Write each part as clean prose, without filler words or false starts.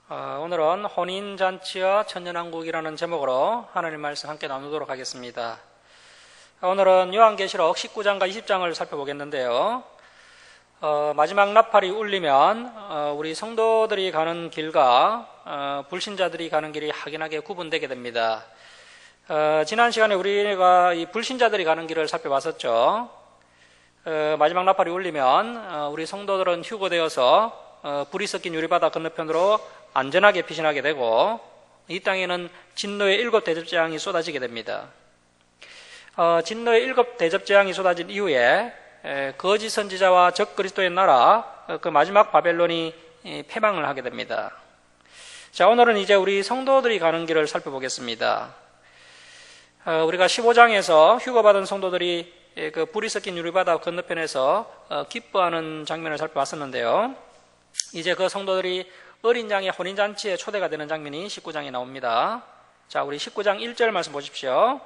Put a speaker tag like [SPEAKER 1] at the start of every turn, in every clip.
[SPEAKER 1] 오늘은 혼인잔치와 천년왕국이라는 제목으로 하나님 말씀 함께 나누도록 하겠습니다. 오늘은 요한계시록 19장과 20장을 살펴보겠는데요. 마지막 나팔이 울리면 우리 성도들이 가는 길과 불신자들이 가는 길이 확연하게 구분되게 됩니다. 지난 시간에 우리가 이 불신자들이 가는 길을 살펴봤었죠. 마지막 나팔이 울리면 우리 성도들은 휴거되어서 불이 섞인 유리바다 건너편으로 안전하게 피신하게 되고 이 땅에는 진노의 7 대접재앙이 쏟아지게 됩니다. 진노의 7 대접재앙이 쏟아진 이후에 거짓 선지자와 적 그리스도의 나라 그 마지막 바벨론이 패망을 하게 됩니다. 자, 오늘은 이제 우리 성도들이 가는 길을 살펴보겠습니다. 우리가 15장에서 휴거받은 성도들이 그 불이 섞인 유리바다 건너편에서 기뻐하는 장면을 살펴봤었는데요. 이제 그 성도들이 어린 양의 혼인잔치에 초대가 되는 장면이 19장에 나옵니다. 자, 우리 19장 1절 말씀 보십시오.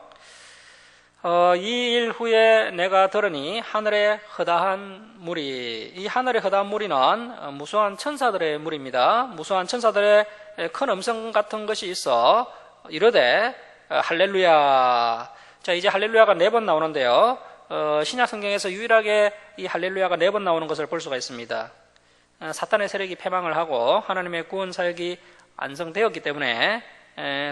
[SPEAKER 1] 이 일 후에 내가 들으니 하늘에 허다한 무리, 이 하늘에 허다한 무리는 무수한 천사들의 무리입니다. 무수한 천사들의 큰 음성 같은 것이 있어 이르되 할렐루야. 자, 이제 할렐루야가 4번 나오는데요. 신약 성경에서 유일하게 이 할렐루야가 4번 나오는 것을 볼 수가 있습니다. 사탄의 세력이 패망을 하고 하나님의 구원 사역이 완성되었기 때문에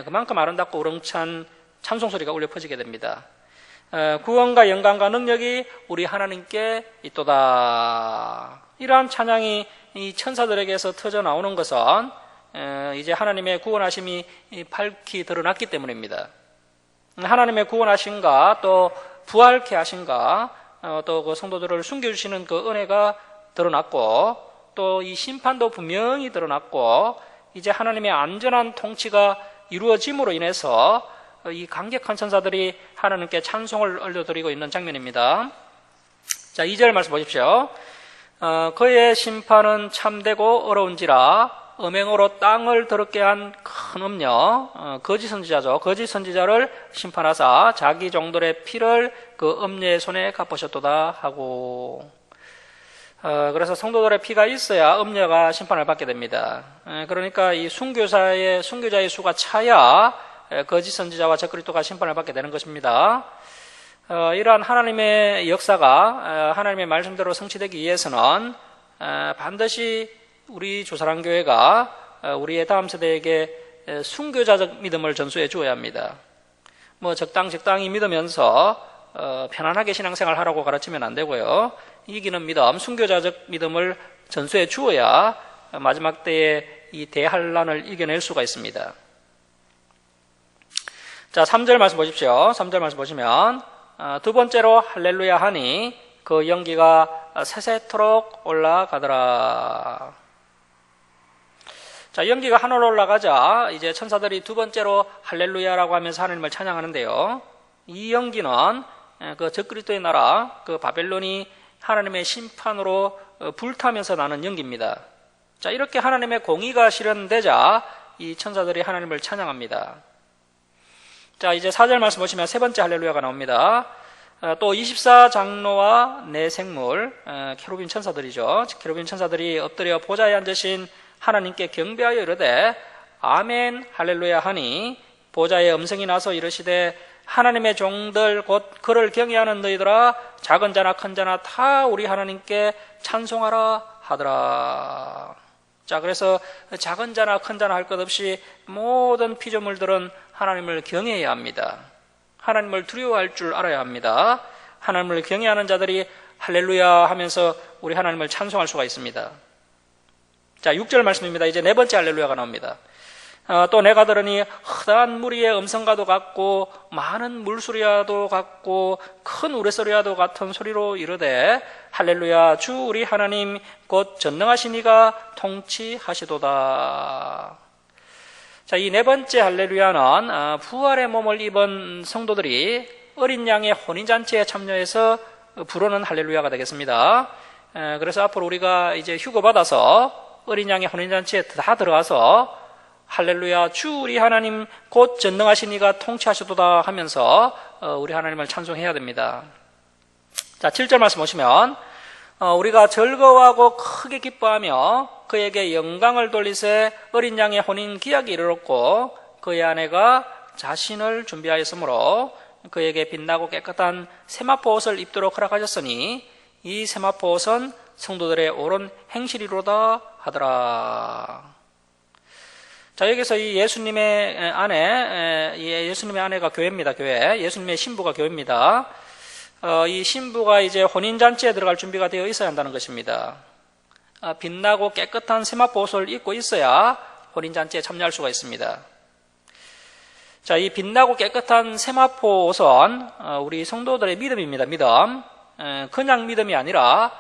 [SPEAKER 1] 그만큼 아름답고 우렁찬 찬송소리가 울려 퍼지게 됩니다. 구원과 영광과 능력이 우리 하나님께 있도다. 이러한 찬양이 이 천사들에게서 터져 나오는 것은 이제 하나님의 구원하심이 밝히 드러났기 때문입니다. 하나님의 구원하심과 또 부활케 하심과 또 그 성도들을 숨겨주시는 그 은혜가 드러났고 또 이 심판도 분명히 드러났고 이제 하나님의 안전한 통치가 이루어짐으로 인해서 이 강력한 천사들이 하나님께 찬송을 올려드리고 있는 장면입니다. 자, 2절 말씀 보십시오. 그의 심판은 참되고 어려운지라 음행으로 땅을 더럽게 한 큰 음녀, 거짓 선지자죠. 거짓 선지자를 심판하사 자기 종들의 피를 그 음녀의 손에 갚으셨도다 하고, 그래서 성도들의 피가 있어야 음녀가 심판을 받게 됩니다. 그러니까 이 순교자의 수가 차야 거짓 선지자와 적 그리스도가 심판을 받게 되는 것입니다. 이러한 하나님의 역사가 하나님의 말씀대로 성취되기 위해서는 반드시 우리 주사랑교회가 우리의 다음 세대에게 순교자적 믿음을 전수해 주어야 합니다. 적당히 믿으면서 편안하게 신앙생활 하라고 가르치면 안 되고요. 이기는 믿음, 순교자적 믿음을 전수해 주어야 마지막 때에 이 대환란을 이겨낼 수가 있습니다. 자, 3절 말씀 보십시오. 3절 말씀 보시면 두 번째로 할렐루야 하니 그 연기가 세세토록 올라가더라. 자, 연기가 하늘로 올라가자 이제 천사들이 두 번째로 할렐루야라고 하면서 하나님을 찬양하는데요. 이 연기는 그 적그리스도의 나라 그 바벨론이 하나님의 심판으로 불타면서 나는 연기입니다. 자, 이렇게 하나님의 공의가 실현되자 이 천사들이 하나님을 찬양합니다. 자, 이제 4절 말씀 보시면 세 번째 할렐루야가 나옵니다. 또 24장로와 네 생물, 케루빈 천사들이죠. 케루빈 천사들이 엎드려 보좌에 앉으신 하나님께 경배하여 이르되 아멘 할렐루야 하니 보좌에 음성이 나서 이르시되 하나님의 종들 곧 그를 경외하는 너희들아 작은 자나 큰 자나 다 우리 하나님께 찬송하라 하더라. 자, 그래서 작은 자나 큰 자나 할 것 없이 모든 피조물들은 하나님을 경외해야 합니다. 하나님을 두려워할 줄 알아야 합니다. 하나님을 경외하는 자들이 할렐루야 하면서 우리 하나님을 찬송할 수가 있습니다. 자, 6절 말씀입니다. 이제 네 번째 할렐루야가 나옵니다. 또 내가 들으니 허다한 무리의 음성과도 같고 많은 물소리와도 같고 큰 우레소리와도 같은 소리로 이르되 할렐루야 주 우리 하나님 곧 전능하신 이가 통치하시도다. 자, 이 네 번째 할렐루야는 부활의 몸을 입은 성도들이 어린 양의 혼인잔치에 참여해서 부르는 할렐루야가 되겠습니다. 그래서 앞으로 우리가 이제 휴거받아서 어린 양의 혼인잔치에 다 들어가서 할렐루야 주 우리 하나님 곧 전능하신 이가 통치하시도다 하면서 우리 하나님을 찬송해야 됩니다. 자, 7절 말씀 보시면 우리가 즐거워하고 크게 기뻐하며 그에게 영광을 돌리세 어린 양의 혼인 기약이 이르렀고 그의 아내가 자신을 준비하였으므로 그에게 빛나고 깨끗한 세마포 옷을 입도록 허락하셨으니 이 세마포 옷은 성도들의 옳은 행실이로다 하더라. 자, 여기서 이 예수님의 아내가 교회입니다. 교회. 예수님의 신부가 교회입니다. 이 신부가 이제 혼인잔치에 들어갈 준비가 되어 있어야 한다는 것입니다. 빛나고 깨끗한 세마포 옷을 입고 있어야 혼인잔치에 참여할 수가 있습니다. 자, 이 빛나고 깨끗한 세마포 옷은 우리 성도들의 믿음입니다. 믿음. 그냥 믿음이 아니라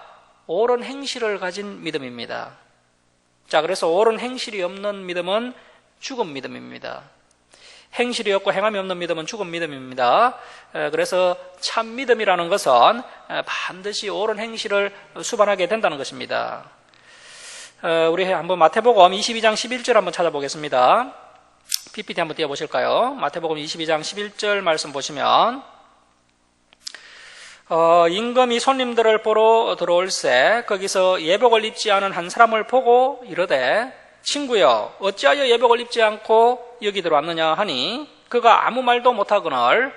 [SPEAKER 1] 옳은 행실을 가진 믿음입니다. 자, 그래서 옳은 행실이 없는 믿음은 죽은 믿음입니다. 행실이 없고 행함이 없는 믿음은 죽은 믿음입니다. 그래서 참 믿음이라는 것은 반드시 옳은 행실을 수반하게 된다는 것입니다. 우리 한번 마태복음 22장 11절 한번 찾아보겠습니다. PPT 한번 띄워보실까요? 마태복음 22장 11절 말씀 보시면 임금이 손님들을 보러 들어올세 거기서 예복을 입지 않은 한 사람을 보고 이르되 친구여 어찌하여 예복을 입지 않고 여기 들어왔느냐 하니 그가 아무 말도 못하거늘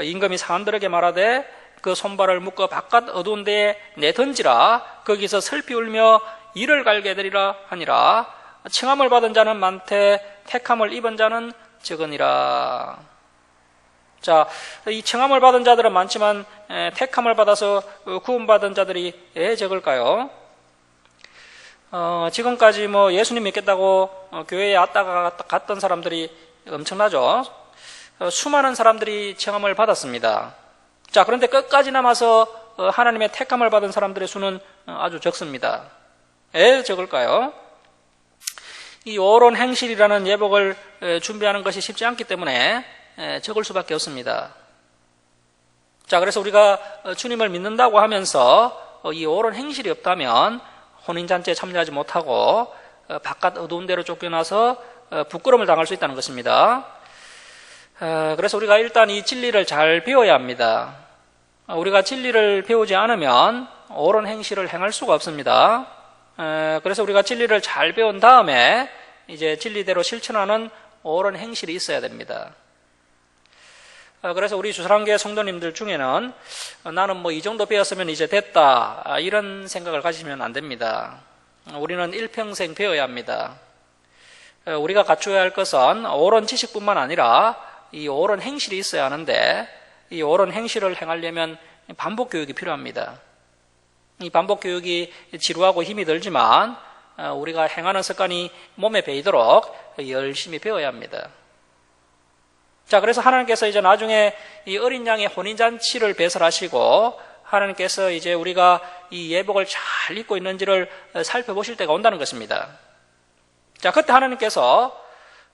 [SPEAKER 1] 임금이 사람들에게 말하되 그 손발을 묶어 바깥 어두운 데에 내던지라 거기서 슬피 울며 이를 갈게 되리라 하니라. 칭함을 받은 자는 많되 택함을 입은 자는 적으니라. 자, 이 칭함을 받은 자들은 많지만 택함을 받아서 구원받은 자들이 왜 적을까요? 지금까지 뭐 예수님 믿겠다고 교회에 왔다가 갔던 사람들이 엄청나죠. 수많은 사람들이 칭함을 받았습니다. 자, 그런데 끝까지 남아서 하나님의 택함을 받은 사람들의 수는 아주 적습니다. 왜 적을까요? 이 옳은 행실이라는 예복을 준비하는 것이 쉽지 않기 때문에 적을 수밖에 없습니다. 자, 그래서 우리가 주님을 믿는다고 하면서 이 옳은 행실이 없다면 혼인잔치에 참여하지 못하고 바깥 어두운 데로 쫓겨나서 부끄러움을 당할 수 있다는 것입니다. 그래서 우리가 일단 이 진리를 잘 배워야 합니다. 우리가 진리를 배우지 않으면 옳은 행실을 행할 수가 없습니다. 그래서 우리가 진리를 잘 배운 다음에 이제 진리대로 실천하는 옳은 행실이 있어야 됩니다. 그래서 우리 주사랑교회 성도님들 중에는 나는 뭐 이 정도 배웠으면 이제 됐다 이런 생각을 가지시면 안 됩니다. 우리는 일평생 배워야 합니다. 우리가 갖춰야 할 것은 옳은 지식뿐만 아니라 이 옳은 행실이 있어야 하는데 이 옳은 행실을 행하려면 반복 교육이 필요합니다. 이 반복 교육이 지루하고 힘이 들지만 우리가 행하는 습관이 몸에 배이도록 열심히 배워야 합니다. 자, 그래서 하나님께서 이제 나중에 이 어린 양의 혼인잔치를 배설하시고 하나님께서 이제 우리가 이 예복을 잘 입고 있는지를 살펴보실 때가 온다는 것입니다. 자, 그때 하나님께서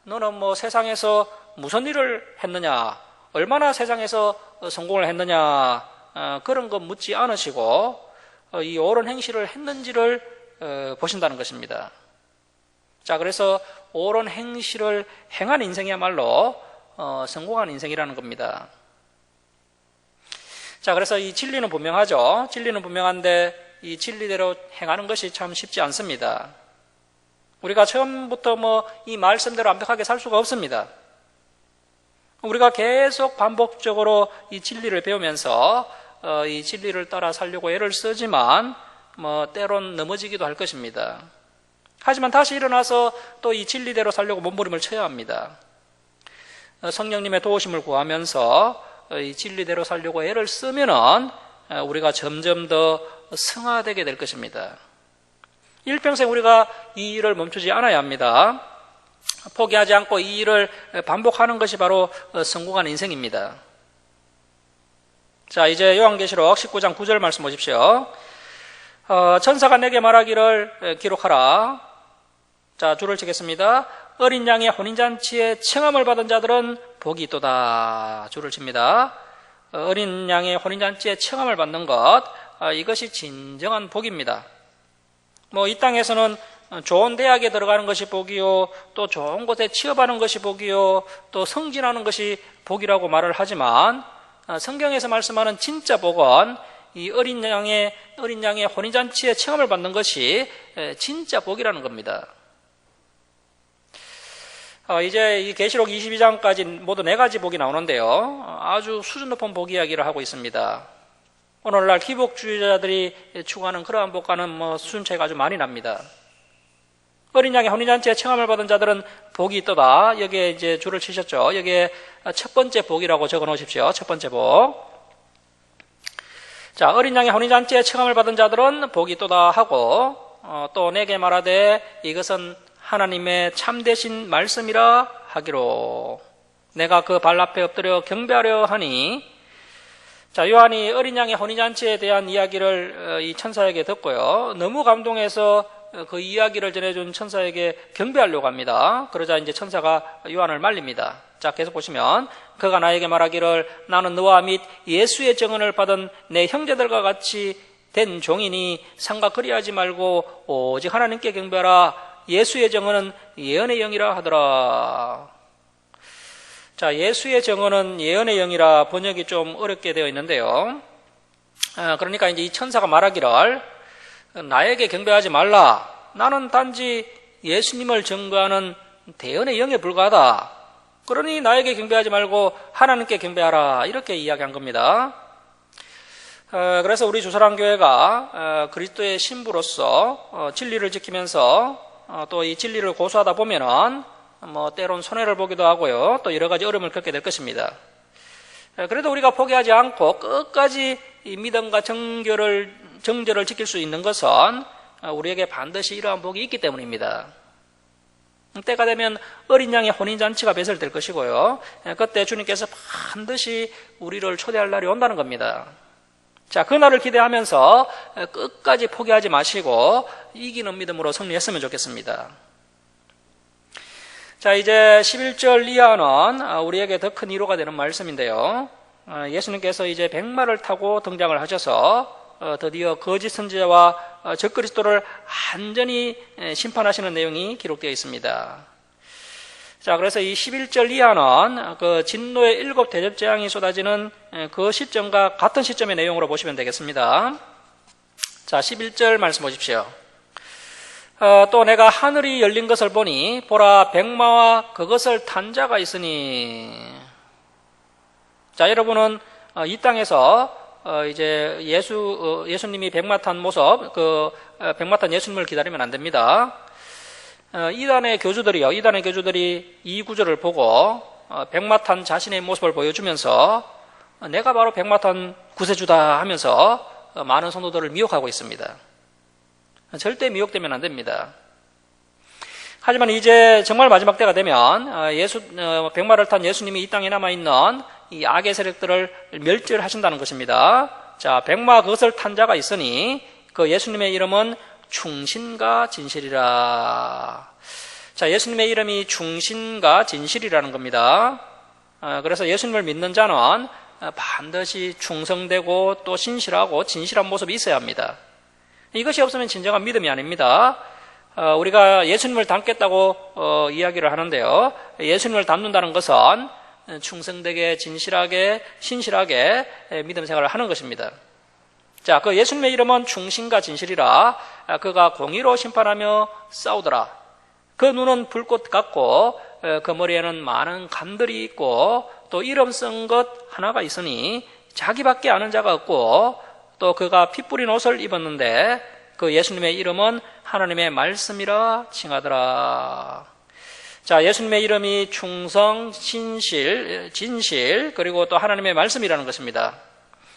[SPEAKER 1] 너는 뭐 세상에서 무슨 일을 했느냐, 얼마나 세상에서 성공을 했느냐, 그런 거 묻지 않으시고 이 옳은 행실을 했는지를 보신다는 것입니다. 자, 그래서 옳은 행실을 행한 인생이야말로 성공한 인생이라는 겁니다. 자, 그래서 이 진리는 분명하죠. 진리는 분명한데 이 진리대로 행하는 것이 참 쉽지 않습니다. 우리가 처음부터 뭐 이 말씀대로 완벽하게 살 수가 없습니다. 우리가 계속 반복적으로 이 진리를 배우면서 이 진리를 따라 살려고 애를 쓰지만 뭐 때론 넘어지기도 할 것입니다. 하지만 다시 일어나서 또 이 진리대로 살려고 몸부림을 쳐야 합니다. 성령님의 도우심을 구하면서 이 진리대로 살려고 애를 쓰면은 우리가 점점 더 승화되게 될 것입니다. 일평생 우리가 이 일을 멈추지 않아야 합니다. 포기하지 않고 이 일을 반복하는 것이 바로 성공한 인생입니다. 자, 이제 요한계시록 19장 9절 말씀 보십시오. 천사가 내게 말하기를 기록하라. 자, 줄을 치겠습니다. 어린 양의 혼인잔치에 칭함을 받은 자들은 복이 있도다. 줄을 칩니다. 어린 양의 혼인잔치에 칭함을 받는 것, 이것이 진정한 복입니다. 뭐 이 땅에서는 좋은 대학에 들어가는 것이 복이요, 또 좋은 곳에 취업하는 것이 복이요, 또 승진하는 것이 복이라고 말을 하지만 성경에서 말씀하는 진짜 복은 이 어린 양의 혼인잔치의 체험을 받는 것이 진짜 복이라는 겁니다. 이제 이 계시록 22장까지 모두 4가지 복이 나오는데요. 아주 수준 높은 복 이야기를 하고 있습니다. 오늘날 기복주의자들이 추구하는 그러한 복과는 수준 차이가 아주 많이 납니다. 어린 양의 혼인잔치의 청함을 받은 자들은 복이 있도다. 여기에 이제 줄을 치셨죠. 여기에 첫 번째 복이라고 적어 놓으십시오. 첫 번째 복. 자, 어린 양의 혼인잔치의 청함을 받은 자들은 복이 있도다 하고, 또 내게 말하되 이것은 하나님의 참되신 말씀이라 하기로 내가 그 발 앞에 엎드려 경배하려 하니. 자, 요한이 어린 양의 혼인잔치에 대한 이야기를 이 천사에게 듣고요. 너무 감동해서 그 이야기를 전해준 천사에게 경배하려고 합니다. 그러자 이제 천사가 요한을 말립니다. 자, 계속 보시면 그가 나에게 말하기를 나는 너와 및 예수의 증언을 받은 내 형제들과 같이 된 종이니 상과 그리하지 말고 오직 하나님께 경배하라. 예수의 증언은 예언의 영이라 하더라. 자, 예수의 증언은 예언의 영이라 번역이 좀 어렵게 되어 있는데요. 그러니까 이제 이 천사가 말하기를 나에게 경배하지 말라. 나는 단지 예수님을 증거하는 대언의 영에 불과하다. 그러니 나에게 경배하지 말고 하나님께 경배하라. 이렇게 이야기한 겁니다. 그래서 우리 주사랑교회가 그리스도의 신부로서 진리를 지키면서 또 이 진리를 고수하다 보면은 때론 손해를 보기도 하고요. 또 여러 가지 어려움을 겪게 될 것입니다. 그래도 우리가 포기하지 않고 끝까지 이 믿음과 정절을 지킬 수 있는 것은 우리에게 반드시 이러한 복이 있기 때문입니다. 때가 되면 어린 양의 혼인잔치가 배설될 것이고요. 그때 주님께서 반드시 우리를 초대할 날이 온다는 겁니다. 자, 그날을 기대하면서 끝까지 포기하지 마시고 이기는 믿음으로 승리했으면 좋겠습니다. 자, 이제 11절 이하는 우리에게 더 큰 위로가 되는 말씀인데요. 예수님께서 이제 백마를 타고 등장을 하셔서 드디어 거짓 선지자와 적그리스도를 완전히 심판하시는 내용이 기록되어 있습니다. 자, 그래서 이 11절 이하는 그 진노의 7 대접재앙이 쏟아지는 그 시점과 같은 시점의 내용으로 보시면 되겠습니다. 자, 11절 말씀 보십시오. 또 내가 하늘이 열린 것을 보니 보라 백마와 그것을 탄 자가 있으니. 자, 여러분은 이 땅에서 이제 예수님이 백마 탄 모습, 백마 탄 예수님을 기다리면 안 됩니다. 이단의 교주들이 이 구절을 보고 백마 탄 자신의 모습을 보여주면서 내가 바로 백마 탄 구세주다 하면서 많은 성도들을 미혹하고 있습니다. 절대 미혹되면 안 됩니다. 하지만 이제 정말 마지막 때가 되면 백마를 탄 예수님이 이 땅에 남아있는 이 악의 세력들을 멸절하신다는 것입니다. 자, 백마 그것을 탄 자가 있으니 그 예수님의 이름은 충신과 진실이라. 자, 예수님의 이름이 충신과 진실이라는 겁니다. 그래서 예수님을 믿는 자는 반드시 충성되고 또 신실하고 진실한 모습이 있어야 합니다. 이것이 없으면 진정한 믿음이 아닙니다. 우리가 예수님을 닮겠다고 이야기를 하는데요. 예수님을 닮는다는 것은 충성되게 진실하게 신실하게 믿음 생활을 하는 것입니다. 자, 그 예수님의 이름은 충신과 진실이라. 그가 공의로 심판하며 싸우더라. 그 눈은 불꽃 같고 그 머리에는 많은 관들이 있고 또 이름 쓴 것 하나가 있으니 자기밖에 아는 자가 없고 또 그가 피 뿌린 옷을 입었는데 그 예수님의 이름은 하나님의 말씀이라 칭하더라. 자, 예수님의 이름이 충성, 신실, 진실 그리고 또 하나님의 말씀이라는 것입니다.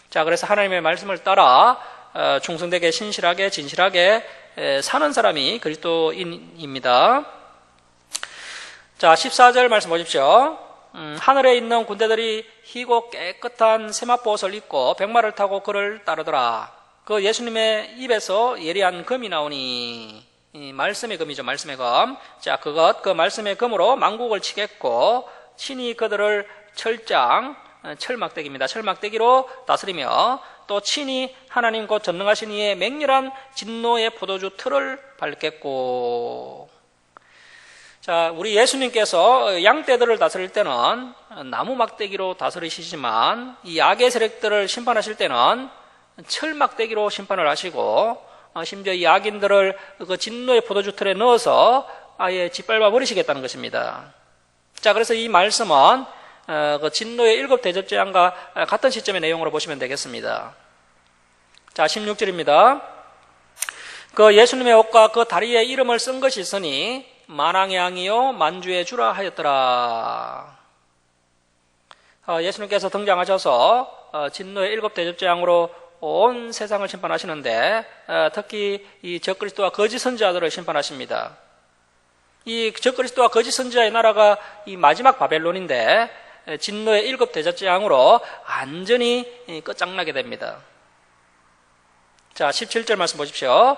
[SPEAKER 1] 자, 그래서 하나님의 말씀을 따라 충성되게 신실하게 진실하게 사는 사람이 그리스도인입니다. 자, 14절 말씀 보십시오. 하늘에 있는 군대들이 희고 깨끗한 세마포옷을 입고 백마를 타고 그를 따르더라. 그 예수님의 입에서 예리한 금이 나오니. 이 말씀의 금이죠. 말씀의 금. 자, 그 말씀의 금으로 만국을 치겠고 친히 그들을 철막대기입니다. 철막대기로 다스리며 또 친히 하나님 곧 전능하신 이의 맹렬한 진노의 포도주 틀을 밟겠고. 자, 우리 예수님께서 양떼들을 다스릴 때는 나무 막대기로 다스리시지만 이 악의 세력들을 심판하실 때는 철막대기로 심판을 하시고 심지어 이 악인들을 그 진노의 포도주 틀에 넣어서 아예 짓밟아 버리시겠다는 것입니다. 자, 그래서 이 말씀은 그 진노의 7 대접재앙과 같은 시점의 내용으로 보시면 되겠습니다. 자, 16절입니다. 그 예수님의 옷과 그 다리에 이름을 쓴 것이 있으니 만왕의 왕이요 만주의 주라 하였더라. 예수님께서 등장하셔서 진노의 7 대접재앙으로 온 세상을 심판하시는데 특히 이 적그리스도와 거짓 선지자들을 심판하십니다. 이 적그리스도와 거짓 선지자의 나라가 이 마지막 바벨론인데 진노의 7 대접재앙으로 완전히 끝장나게 됩니다. 자, 17절 말씀 보십시오.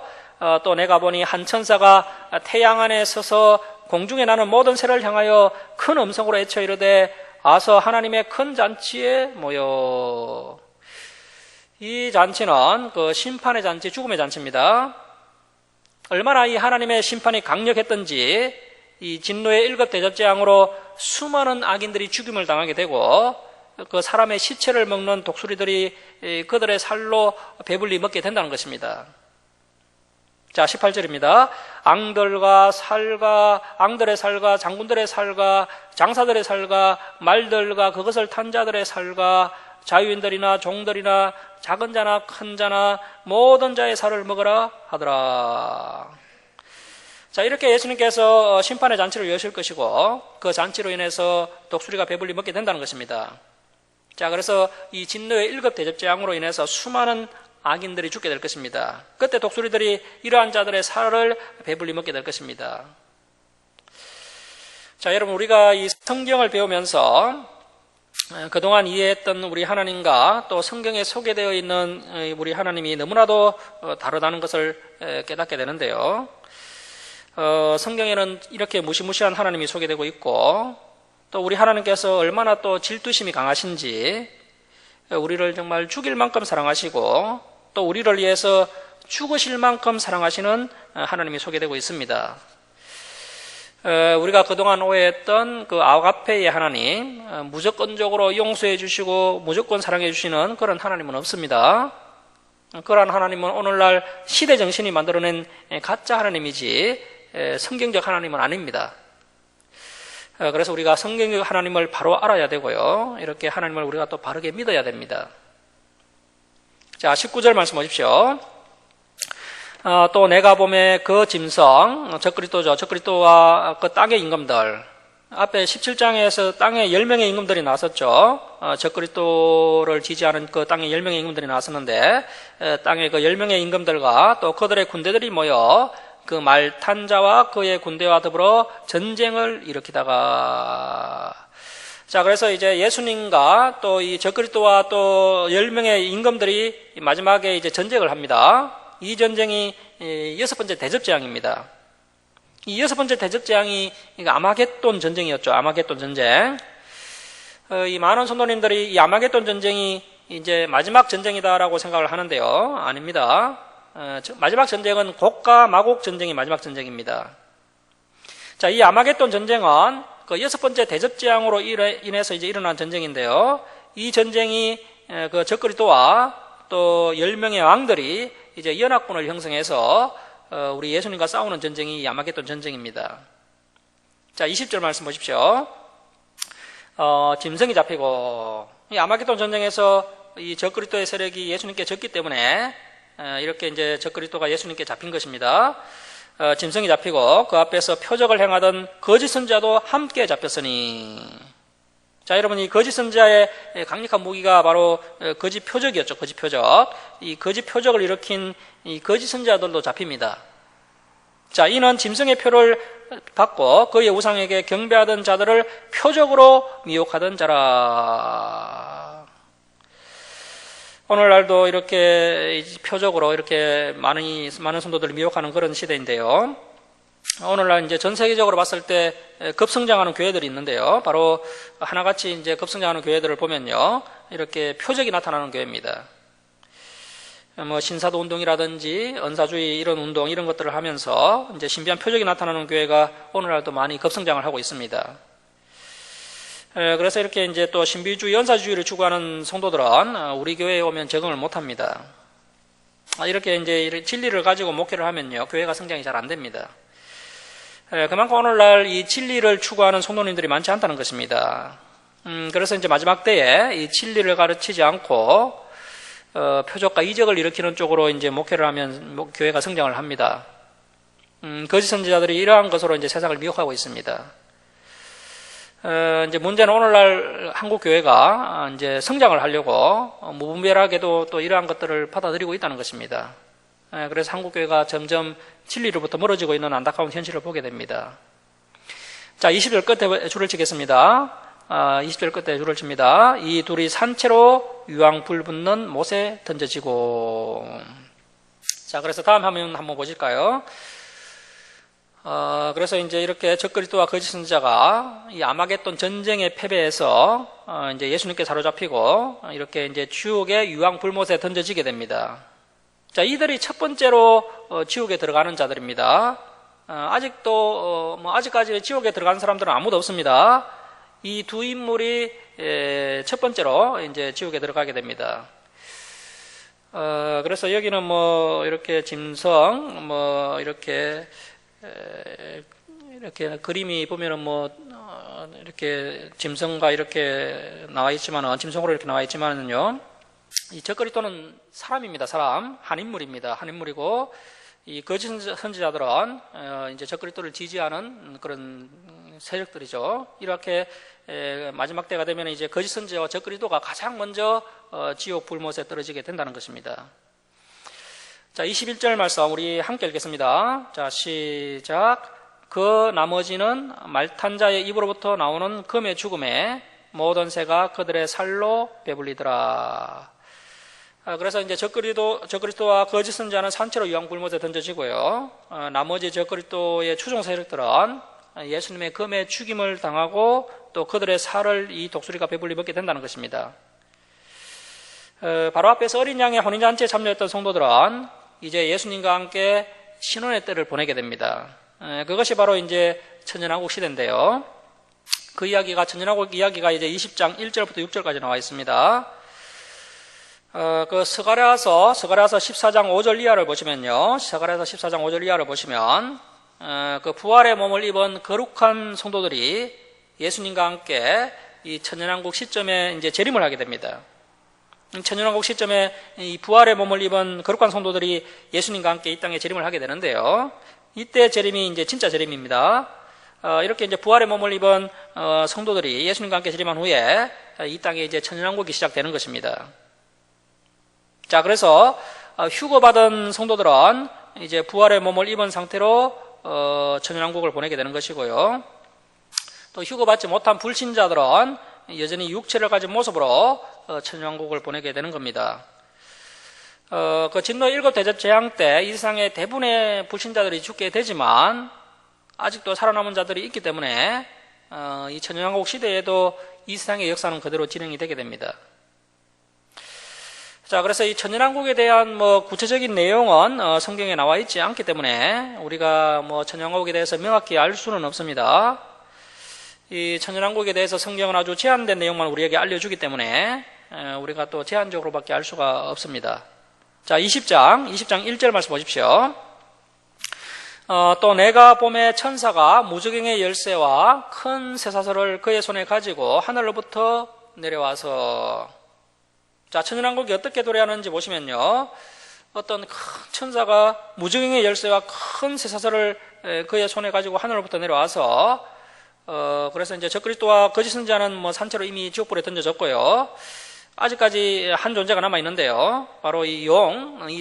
[SPEAKER 1] 또 내가 보니 한 천사가 태양 안에 서서 공중에 나는 모든 새를 향하여 큰 음성으로 외쳐 이르되 아서 하나님의 큰 잔치에 모여. 이 잔치는 그 심판의 잔치, 죽음의 잔치입니다. 얼마나 이 하나님의 심판이 강력했던지 이 진노의 7 대접재앙으로 수많은 악인들이 죽임을 당하게 되고 그 사람의 시체를 먹는 독수리들이 그들의 살로 배불리 먹게 된다는 것입니다. 자, 18절입니다. 앙들의 살과 장군들의 살과 장사들의 살과 말들과 그것을 탄 자들의 살과 자유인들이나 종들이나 작은 자나 큰 자나 모든 자의 살을 먹으라 하더라. 자, 이렇게 예수님께서 심판의 잔치를 여실 것이고 그 잔치로 인해서 독수리가 배불리 먹게 된다는 것입니다. 자, 그래서 이 진노의 7 대접재앙으로 인해서 수많은 악인들이 죽게 될 것입니다. 그때 독수리들이 이러한 자들의 살을 배불리 먹게 될 것입니다. 자, 여러분, 우리가 이 성경을 배우면서 그동안 이해했던 우리 하나님과 또 성경에 소개되어 있는 우리 하나님이 너무나도 다르다는 것을 깨닫게 되는데요. 성경에는 이렇게 무시무시한 하나님이 소개되고 있고 또 우리 하나님께서 얼마나 또 질투심이 강하신지 우리를 정말 죽일 만큼 사랑하시고 또 우리를 위해서 죽으실 만큼 사랑하시는 하나님이 소개되고 있습니다. 우리가 그동안 오해했던 그 아가페의 하나님, 무조건적으로 용서해 주시고 무조건 사랑해 주시는 그런 하나님은 없습니다. 그러한 하나님은 오늘날 시대 정신이 만들어낸 가짜 하나님이지 성경적 하나님은 아닙니다. 그래서 우리가 성경적 하나님을 바로 알아야 되고요. 이렇게 하나님을 우리가 또 바르게 믿어야 됩니다. 자, 19절 말씀 보십시오. 또 내가 보매 그 짐승, 적그리스도죠. 적그리스도와 그 땅의 임금들. 앞에 17장에서 땅의 10명의 임금들이 나왔었죠. 적그리스도를 지지하는 그 땅의 10명의 임금들이 나왔었는데 땅의 그 10명의 임금들과 또 그들의 군대들이 모여 그 말 탄 자와 그의 군대와 더불어 전쟁을 일으키다가 자, 그래서 이제 예수님과 또 이 적그리스도와 또 10명의 임금들이 마지막에 이제 전쟁을 합니다. 이 전쟁이 6번째 대접재앙입니다. 이 6번째 대접재앙이 아마겟돈 전쟁이었죠. 아마겟돈 전쟁. 이 많은 성도님들이 이 아마겟돈 전쟁이 이제 마지막 전쟁이다라고 생각을 하는데요. 아닙니다. 마지막 전쟁은 곡과 마곡 전쟁이 마지막 전쟁입니다. 자, 이 아마겟돈 전쟁은 그 6번째 대접재앙으로 인해서 이제 일어난 전쟁인데요. 이 전쟁이 그 적그리스도와 또 10명의 왕들이 이제 연합군을 형성해서 우리 예수님과 싸우는 전쟁이 아마겟돈 전쟁입니다. 자, 20절 말씀 보십시오. 짐승이 잡히고 이 아마겟돈 전쟁에서 이 적그리스도의 세력이 예수님께 졌기 때문에 이렇게 이제 적그리스도가 예수님께 잡힌 것입니다. 짐승이 잡히고 그 앞에서 표적을 행하던 거짓 선지자도 함께 잡혔으니. 자, 여러분, 이 거짓 선지자의 강력한 무기가 바로 거짓 표적이었죠. 거짓 표적. 이 거짓 표적을 일으킨 이 거짓 선지자들도 잡힙니다. 자, 이는 짐승의 표를 받고 그의 우상에게 경배하던 자들을 표적으로 미혹하던 자라. 오늘날도 이렇게 표적으로 이렇게 많은 성도들을 미혹하는 그런 시대인데요. 오늘날 이제 전 세계적으로 봤을 때 급성장하는 교회들이 있는데요. 바로 하나같이 이제 급성장하는 교회들을 보면요. 이렇게 표적이 나타나는 교회입니다. 뭐 신사도 운동이라든지 은사주의 이런 운동 이런 것들을 하면서 이제 신비한 표적이 나타나는 교회가 오늘날도 많이 급성장을 하고 있습니다. 그래서 이렇게 이제 또 신비주의, 은사주의를 추구하는 성도들은 우리 교회에 오면 적응을 못합니다. 이렇게 이제 진리를 가지고 목회를 하면요, 교회가 성장이 잘 안 됩니다. 그만큼 오늘날 이 진리를 추구하는 성도님들이 많지 않다는 것입니다. 그래서 이제 마지막 때에 이 진리를 가르치지 않고 표적과 이적을 일으키는 쪽으로 이제 목회를 하면 교회가 성장을 합니다. 거짓 선지자들이 이러한 것으로 이제 세상을 미혹하고 있습니다. 이제 문제는 오늘날 한국 교회가 이제 성장을 하려고 무분별하게도 또 이러한 것들을 받아들이고 있다는 것입니다. 그래서 한국 교회가 점점 진리로부터 멀어지고 있는 안타까운 현실을 보게 됩니다. 자, 20절 끝에 줄을 치겠습니다. 20절 끝에 줄을 칩니다. 이 둘이 산채로 유황 불 붙는 못에 던져지고. 자, 그래서 다음 화면 한번 보실까요? 그래서 이제 이렇게 적그리스도와 거짓 선지자가 이 아마겟돈 전쟁의 패배에서 이제 예수님께 사로잡히고 이렇게 이제 지옥의 유황 불못에 던져지게 됩니다. 자, 이들이 첫 번째로 지옥에 들어가는 자들입니다. 아직도 아직까지 지옥에 들어간 사람들은 아무도 없습니다. 이 두 인물이 첫 번째로 이제 지옥에 들어가게 됩니다. 그래서 여기는 뭐 이렇게 짐승 이렇게 그림이 보면은 이렇게 짐승과 이렇게 나와 있지만은, 짐승으로 이렇게 나와 있지만은요, 이 적그리스도는 사람입니다. 사람. 한 인물입니다. 한 인물이고, 이 거짓 선지자들은 이제 적그리스도를 지지하는 그런 세력들이죠. 이렇게 마지막 때가 되면 이제 거짓 선지자와 적그리스도가 가장 먼저 지옥 불못에 떨어지게 된다는 것입니다. 자, 21절 말씀 우리 함께 읽겠습니다. 자, 시작. 그 나머지는 말탄 자의 입으로부터 나오는 금의 죽음에 모든 새가 그들의 살로 배불리더라. 그래서 이제 적그리스도와 거짓 선지자는 산채로 유황불못에 던져지고요. 나머지 적그리스도의 추종 세력들은 예수님의 금의 죽임을 당하고 또 그들의 살을 이 독수리가 배불리 먹게 된다는 것입니다. 바로 앞에서 어린 양의 혼인잔치에 참여했던 성도들은 이제 예수님과 함께 신혼의 때를 보내게 됩니다. 그것이 바로 이제 천년왕국 시대인데요. 그 이야기가, 천년왕국 이야기가 이제 20장 1절부터 6절까지 나와 있습니다. 그 스가랴서 14장 5절 이하를 보시면요. 스가랴서 14장 5절 이하를 보시면, 그 부활의 몸을 입은 거룩한 성도들이 예수님과 함께 이 천년왕국 시점에 이제 재림을 하게 됩니다. 천년왕국 시점에 이 부활의 몸을 입은 거룩한 성도들이 예수님과 함께 이 땅에 재림을 하게 되는데요. 이때 재림이 이제 진짜 재림입니다. 이렇게 이제 부활의 몸을 입은 성도들이 예수님과 함께 재림한 후에 이 땅에 이제 천년왕국이 시작되는 것입니다. 자, 그래서 휴거받은 성도들은 이제 부활의 몸을 입은 상태로 천년왕국을 보내게 되는 것이고요. 또 휴거받지 못한 불신자들은 여전히 육체를 가진 모습으로 천년왕국을 보내게 되는 겁니다. 그 진노 7 대접 재앙 때 이 세상의 대부분의 불신자들이 죽게 되지만 아직도 살아남은 자들이 있기 때문에 이 천년왕국 시대에도 이 세상의 역사는 그대로 진행이 되게 됩니다. 자, 그래서 이 천년왕국에 대한 구체적인 내용은 성경에 나와 있지 않기 때문에 우리가 천년왕국에 대해서 명확히 알 수는 없습니다. 이 천년왕국에 대해서 성경은 아주 제한된 내용만 우리에게 알려주기 때문에 우리가 또 제한적으로밖에 알 수가 없습니다. 자, 20장 1절 말씀 보십시오. 또 내가 봄에 천사가 무저갱의 열쇠와 큰 쇠사슬을 그의 손에 가지고 하늘로부터 내려와서, 자, 천년왕국이 어떻게 도래하는지 보시면요, 어떤 큰 천사가 무저갱의 열쇠와 큰 쇠사슬을 그의 손에 가지고 하늘로부터 내려와서, 그래서 이제 적그리스도와 거짓 선지자는 산채로 이미 지옥불에 던져졌고요. 아직까지 한 존재가 남아 있는데요. 바로 이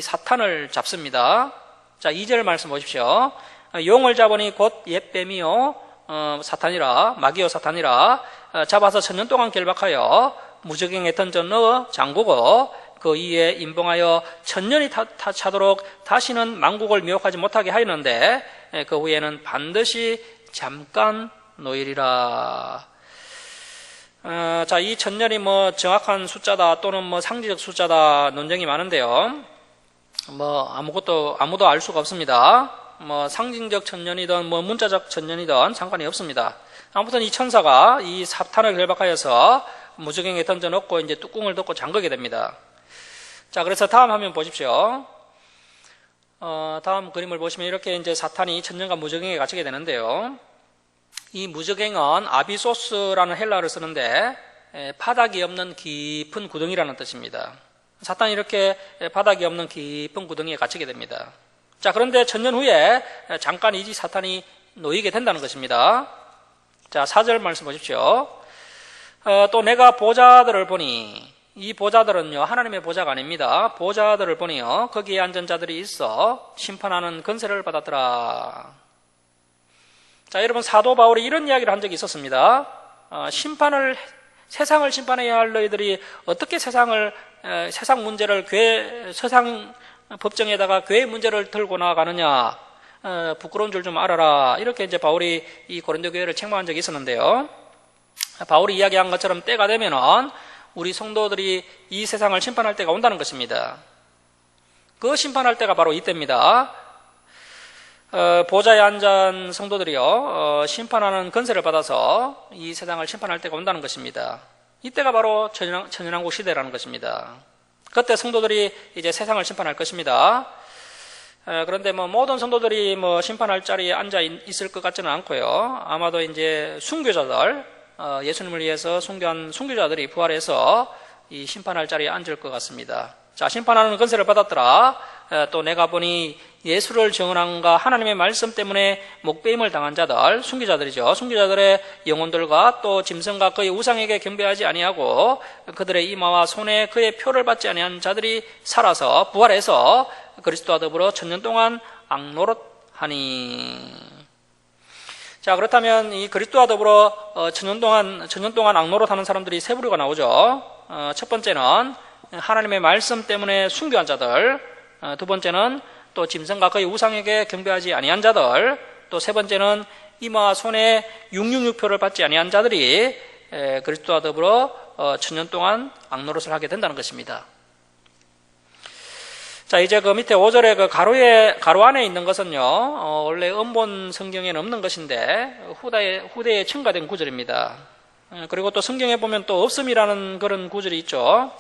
[SPEAKER 1] 사탄을 잡습니다. 자, 2절 말씀 보십시오. 용을 잡으니 곧 옛뱀이요 사탄이라, 마귀요 사탄이라, 잡아서 천년 동안 결박하여 무저갱에 던져 넣어 잠그고 그 이에 임봉하여 천년이 차도록 다시는 만국을 미혹하지 못하게 하였는데 그 후에는 반드시 잠깐 노일이라. 자, 이 천년이 정확한 숫자다 또는 상징적 숫자다 논쟁이 많은데요. 아무도 알 수가 없습니다. 상징적 천년이든 문자적 천년이든 상관이 없습니다. 아무튼 이 천사가 이 사탄을 결박하여서 무저갱에 던져 넣고 이제 뚜껑을 덮고 잠그게 됩니다. 자, 그래서 다음 화면 보십시오. 다음 그림을 보시면 이렇게 이제 사탄이 천년간 무저갱에 갇히게 되는데요. 이 무저갱은 아비소스라는 헬라어를 쓰는데 바닥이 없는 깊은 구덩이라는 뜻입니다. 사탄이 이렇게 바닥이 없는 깊은 구덩이에 갇히게 됩니다. 자, 그런데 천년 후에 잠깐 이 사탄이 놓이게 된다는 것입니다. 자, 4절 말씀 보십시오. 또 내가 보좌들을 보니, 이 보좌들은요 하나님의 보좌가 아닙니다. 보좌들을 보니요 거기에 앉은 자들이 있어 심판하는 권세를 받았더라. 자, 여러분, 사도 바울이 이런 이야기를 한 적이 있었습니다. 세상을 심판해야 할 너희들이 어떻게 세상 문제를 세상 법정에다가 교회 문제를 들고 나가느냐, 부끄러운 줄 좀 알아라. 이렇게 이제 바울이 이 고린도 교회를 책망한 적이 있었는데요. 바울이 이야기한 것처럼 때가 되면은 우리 성도들이 이 세상을 심판할 때가 온다는 것입니다. 그 심판할 때가 바로 이때입니다. 보좌에 앉은 성도들이요 심판하는 권세를 받아서 이 세상을 심판할 때가 온다는 것입니다. 이때가 바로 천연왕국 시대라는 것입니다. 그때 성도들이 이제 세상을 심판할 것입니다. 그런데 모든 성도들이 심판할 자리에 앉아 있을 것 같지는 않고요. 아마도 이제 순교자들, 예수님을 위해서 순교한 순교자들이 부활해서 이 심판할 자리에 앉을 것 같습니다. 자, 심판하는 권세를 받았더라. 또 내가 보니 예수를 증언함과 하나님의 말씀 때문에 목배임을 당한 자들, 순교자들이죠. 순교자들의 영혼들과 또 짐승과 그의 우상에게 경배하지 아니하고 그들의 이마와 손에 그의 표를 받지 아니한 자들이 살아서 부활해서 그리스도와 더불어 천년 동안 앙노릇하니. 자, 그렇다면 이 그리스도와 더불어 천년 동안 앙노릇하는 사람들이 세 부류가 나오죠. 첫 번째는 하나님의 말씀 때문에 순교한 자들, 두 번째는 또 짐승과 그의 우상에게 경배하지 아니한 자들, 또 세 번째는 이마와 손에 666표를 받지 아니한 자들이 그리스도와 더불어 천년 동안 앙노릇을 하게 된다는 것입니다. 자, 이제 그 밑에 5절에 그 가로 안에 있는 것은요 원래 음본 성경에는 없는 것인데 후대에 첨가된 구절입니다. 그리고 또 성경에 보면 또 없음이라는 그런 구절이 있죠.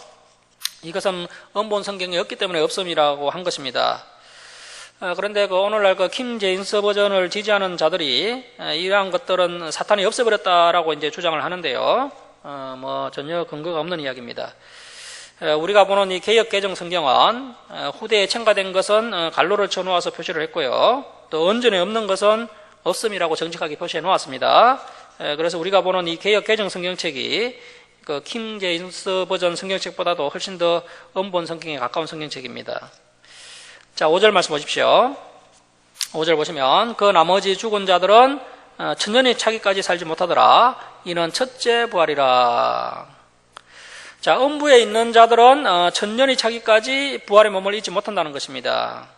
[SPEAKER 1] 이것은 음본 성경에 없기 때문에 없음이라고 한 것입니다. 그런데 오늘날 킹 제임스 버전을 지지하는 자들이 이러한 것들은 사탄이 없애버렸다라고 이제 주장을 하는데요. 전혀 근거가 없는 이야기입니다. 우리가 보는 이 개역 개정 성경은 후대에 첨가된 것은 갈로를 쳐놓아서 표시를 했고요. 또 원전에 없는 것은 없음이라고 정직하게 표시해 놓았습니다. 그래서 우리가 보는 이 개역 개정 성경책이 킹 제임스 버전 성경책보다도 훨씬 더 음본 성경에 가까운 성경책입니다. 자, 5절 말씀 보십시오. 5절 보시면 그 나머지 죽은 자들은 천년이 차기까지 살지 못하더라. 이는 첫째 부활이라. 자, 음부에 있는 자들은 천년이 차기까지 부활의 몸을 잊지 못한다는 것입니다.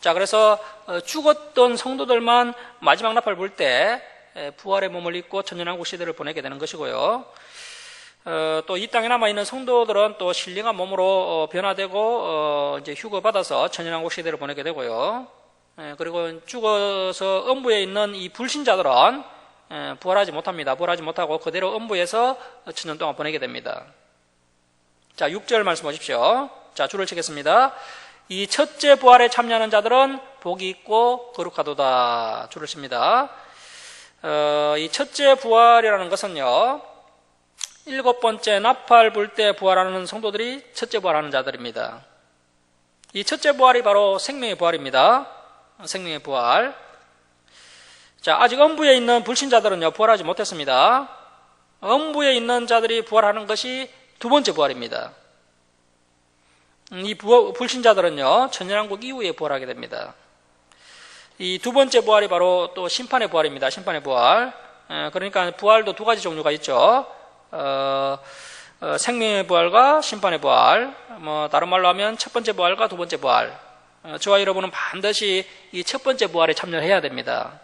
[SPEAKER 1] 자, 그래서 죽었던 성도들만 마지막 나팔 불 때 부활의 몸을 잊고 천년왕국 시대를 보내게 되는 것이고요. 또 이 땅에 남아있는 성도들은 또 신령한 몸으로 변화되고 이제 휴거받아서 천년왕국 시대를 보내게 되고요. 그리고 죽어서 음부에 있는 이 불신자들은 부활하지 못합니다. 부활하지 못하고 그대로 음부에서 천년 동안 보내게 됩니다. 자, 6절 말씀 보십시오. 자, 줄을 치겠습니다. 이 첫째 부활에 참여하는 자들은 복이 있고 거룩하도다. 줄을 칩니다. 이 첫째 부활이라는 것은요 7번째 나팔 불 때 부활하는 성도들이 첫째 부활하는 자들입니다. 이 첫째 부활이 바로 생명의 부활입니다. 생명의 부활. 자, 아직 음부에 있는 불신자들은요 부활하지 못했습니다. 음부에 있는 자들이 부활하는 것이 두 번째 부활입니다. 이 불신자들은요 천년왕국 이후에 부활하게 됩니다. 이 두 번째 부활이 바로 또 심판의 부활입니다. 심판의 부활. 그러니까 부활도 두 가지 종류가 있죠. 생명의 부활과 심판의 부활. 다른 말로 하면 첫 번째 부활과 두 번째 부활. 저와 여러분은 반드시 이 첫 번째 부활에 참여해야 됩니다.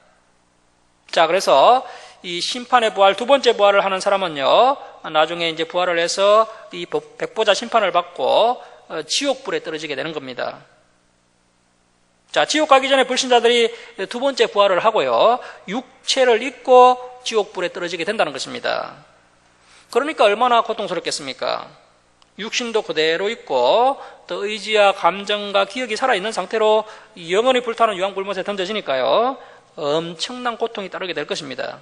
[SPEAKER 1] 자, 그래서 이 심판의 부활, 두 번째 부활을 하는 사람은요 나중에 이제 부활을 해서 이 백보자 심판을 받고 지옥불에 떨어지게 되는 겁니다. 자, 지옥 가기 전에 불신자들이 두 번째 부활을 하고요 육체를 잊고 지옥불에 떨어지게 된다는 것입니다. 그러니까 얼마나 고통스럽겠습니까? 육신도 그대로 있고 또 의지와 감정과 기억이 살아있는 상태로 영원히 불타는 유황불못에 던져지니까요, 엄청난 고통이 따르게 될 것입니다.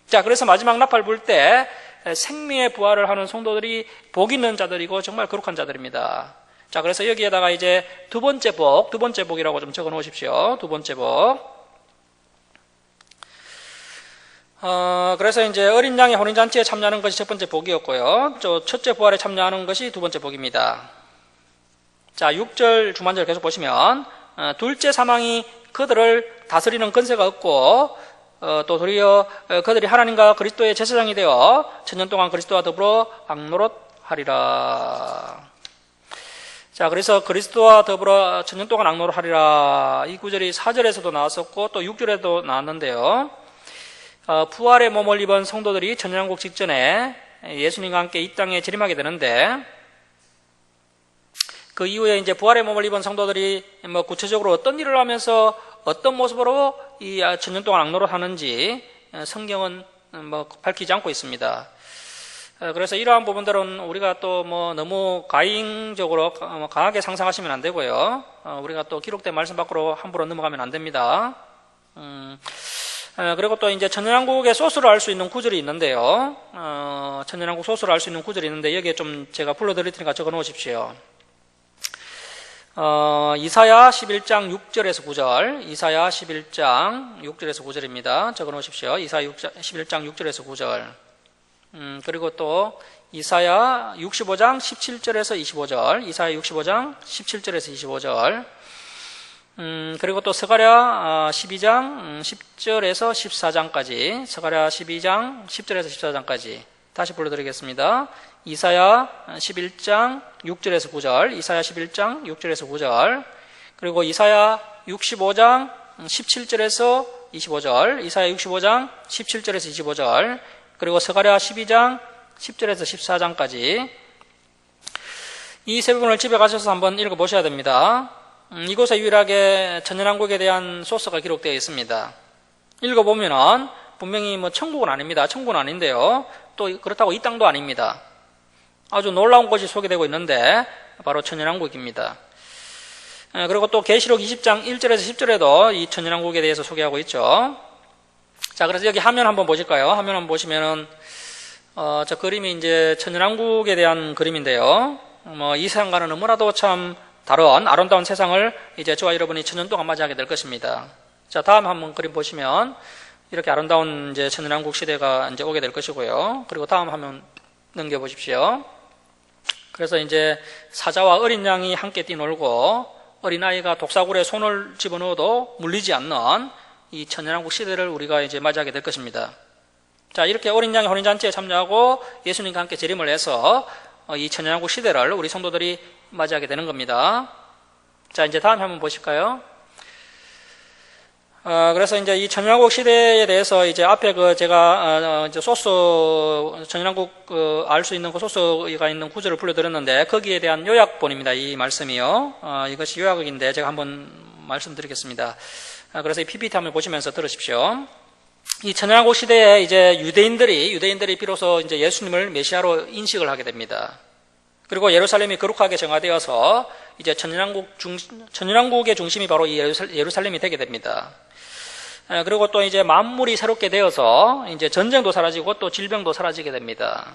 [SPEAKER 1] 자, 그래서 마지막 나팔 불 때 생명의 부활을 하는 성도들이 복 있는 자들이고 정말 거룩한 자들입니다. 자, 그래서 여기에다가 이제 두 번째 복이라고 좀 적어 놓으십시오. 두 번째 복. 그래서 이제 어린 양의 혼인잔치에 참여하는 것이 첫 번째 복이었고요. 첫째 부활에 참여하는 것이 두 번째 복입니다. 자, 6절 중반절 계속 보시면, 둘째 사망이 그들을 다스리는 권세가 없고, 또 도리어 그들이 하나님과 그리스도의 제사장이 되어 천년 동안 그리스도와 더불어 앙노릇하리라. 자, 그래서 그리스도와 더불어 천년 동안 앙노릇하리라. 이 구절이 4절에서도 나왔었고 또 6절에도 나왔는데요. 부활의 몸을 입은 성도들이 천년왕국 직전에 예수님과 함께 이 땅에 재림하게 되는데, 그 이후에 이제 부활의 몸을 입은 성도들이 뭐 구체적으로 어떤 일을 하면서 어떤 모습으로 이 천년 동안 앙노릇 하는지 성경은 뭐 밝히지 않고 있습니다. 그래서 이러한 부분들은 우리가 또 뭐 너무 과잉적으로 강하게 상상하시면 안 되고요. 우리가 또 기록된 말씀 밖으로 함부로 넘어가면 안 됩니다. 그리고 또 이제 천년왕국의 소스를 알 수 있는 구절이 있는데요. 천년왕국 소스를 알 수 있는 구절이 있는데 여기에 좀 제가 불러드릴 테니까 적어 놓으십시오. 이사야 11장 6절에서 9절, 이사야 11장 6절에서 9절입니다. 적어 놓으십시오. 이사야 11장 6절에서 9절. 그리고 또 이사야 65장 17절에서 25절, 이사야 65장 17절에서 25절. 그리고 또 스가랴 12장 10절에서 14장까지, 스가랴 12장 10절에서 14장까지 다시 불러드리겠습니다. 이사야 11장 6절에서 9절, 이사야 11장 6절에서 9절, 그리고 이사야 65장 17절에서 25절, 이사야 65장 17절에서 25절, 그리고 스가랴 12장 10절에서 14장까지 이 세 부분을 집에 가셔서 한번 읽어보셔야 됩니다. 이곳에 유일하게 천년왕국에 대한 소스가 기록되어 있습니다. 읽어보면은 분명히 뭐 천국은 아닙니다. 천국은 아닌데요. 또 그렇다고 이 땅도 아닙니다. 아주 놀라운 것이 소개되고 있는데 바로 천년왕국입니다. 그리고 또 계시록 20장 1절에서 10절에도 이 천년왕국에 대해서 소개하고 있죠. 자, 그래서 여기 화면 한번 보실까요? 화면 한번 보시면은 저 그림이 이제 천년왕국에 대한 그림인데요. 이 세상과는 너무나도 참 다른 아름다운 세상을 이제 저와 여러분이 천년 동안 맞이하게 될 것입니다. 자, 다음 한번 그림 보시면 이렇게 아름다운 이제 천년왕국 시대가 이제 오게 될 것이고요. 그리고 다음 화면 넘겨보십시오. 그래서 이제 사자와 어린 양이 함께 뛰놀고 어린아이가 독사굴에 손을 집어넣어도 물리지 않는 이 천년왕국 시대를 우리가 이제 맞이하게 될 것입니다. 자, 이렇게 어린 양의 혼인잔치에 참여하고 예수님과 함께 재림을 해서 이 천년왕국 시대를 우리 성도들이 맞이하게 되는 겁니다. 자, 이제 다음 한번 보실까요? 그래서 이제 이 천년왕국 시대에 대해서 이제 앞에 제가 이제 소스, 천년왕국 알 수 있는 그 소스가 있는 구절을 불러드렸는데 거기에 대한 요약본입니다. 이 말씀이요. 이것이 요약인데 제가 한번 말씀드리겠습니다. 그래서 이 PPT 한번 보시면서 들으십시오. 이 천년왕국 시대에 이제 유대인들이 비로소 이제 예수님을 메시아로 인식을 하게 됩니다. 그리고 예루살렘이 거룩하게 정화되어서 이제 천년왕국의 중심이 바로 이 예루살렘이 되게 됩니다. 그리고 또 이제 만물이 새롭게 되어서 이제 전쟁도 사라지고 또 질병도 사라지게 됩니다.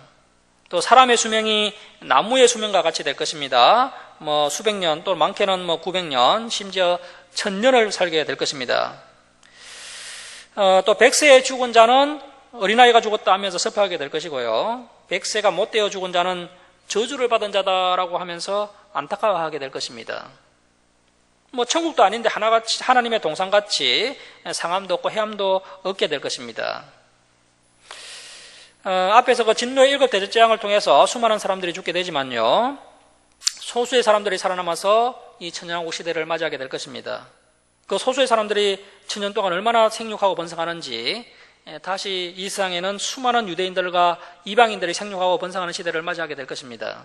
[SPEAKER 1] 또 사람의 수명이 나무의 수명과 같이 될 것입니다. 뭐 수백 년, 또 많게는 뭐 900년, 심지어 1000년을 살게 될 것입니다. 또 100세에 죽은 자는 어린아이가 죽었다 하면서 슬퍼하게 될 것이고요. 100세가 못 되어 죽은 자는 저주를 받은 자다라고 하면서 안타까워하게 될 것입니다. 뭐 천국도 아닌데 하나같이 하나님의 동산같이 상함도 없고 해함도 없게 될 것입니다. 앞에서 그 진노의 7 대제재앙을 통해서 수많은 사람들이 죽게 되지만요, 소수의 사람들이 살아남아서 이 천년왕국 시대를 맞이하게 될 것입니다. 그 소수의 사람들이 천년 동안 얼마나 생육하고 번성하는지, 다시 이 세상에는 수많은 유대인들과 이방인들이 생육하고 번성하는 시대를 맞이하게 될 것입니다.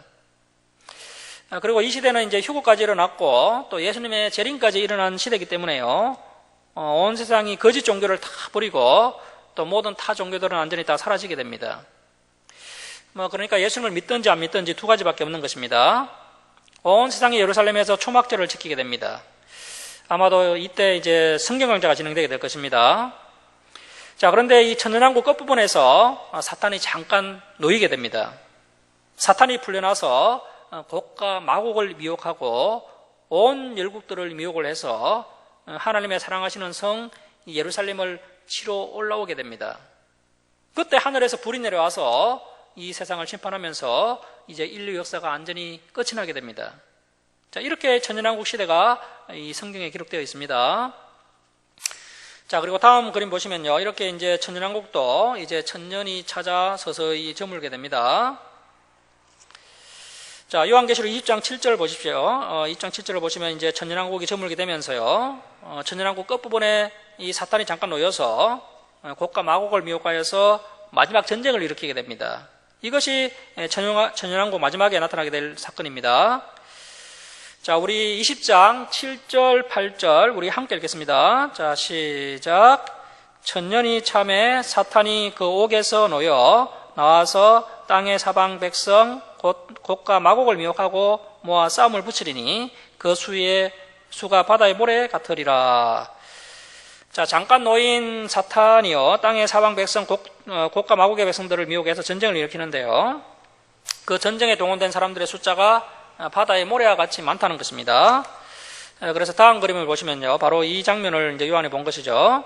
[SPEAKER 1] 그리고 이 시대는 이제 휴거까지 일어났고 또 예수님의 재림까지 일어난 시대이기 때문에요, 온 세상이 거짓 종교를 다 버리고 또 모든 타 종교들은 완전히 다 사라지게 됩니다. 그러니까 예수님을 믿든지 안 믿든지 두 가지밖에 없는 것입니다. 온 세상이 예루살렘에서 초막절을 지키게 됩니다. 아마도 이때 이제 성경강좌가 진행되게 될 것입니다. 자, 그런데 이 천년왕국 끝부분에서 사탄이 잠깐 놓이게 됩니다. 사탄이 풀려나서 곡과 마곡을 미혹하고 온 열국들을 미혹을 해서 하나님의 사랑하시는 성 예루살렘을 치러 올라오게 됩니다. 그때 하늘에서 불이 내려와서 이 세상을 심판하면서 이제 인류 역사가 완전히 끝이 나게 됩니다. 자, 이렇게 천년왕국 시대가 이 성경에 기록되어 있습니다. 자, 그리고 다음 그림 보시면요. 이렇게 이제 천년왕국도 이제 천년이 찾아 서서히 저물게 됩니다. 자, 요한계시록 20장 7절 보십시오. 20장 7절을 보시면 이제 천년왕국이 저물게 되면서요. 천년왕국 끝부분에 이 사탄이 잠깐 놓여서 곡과 마곡을 미혹하여서 마지막 전쟁을 일으키게 됩니다. 이것이 천년왕국 마지막에 나타나게 될 사건입니다. 자, 우리 20장 7절, 8절 우리 함께 읽겠습니다. 자, 시작. 천년이 참에 사탄이 그 옥에서 놓여 나와서 땅의 사방 백성 곡과 마곡을 미혹하고 모아 싸움을 붙이리니 그 수가 바다의 모래 같으리라. 자, 잠깐 놓인 사탄이요 땅의 사방 백성 곡과 마곡의 백성들을 미혹해서 전쟁을 일으키는데요. 그 전쟁에 동원된 사람들의 숫자가 바다의 모래와 같이 많다는 것입니다. 그래서 다음 그림을 보시면요. 바로 이 장면을 이제 요한이 본 것이죠.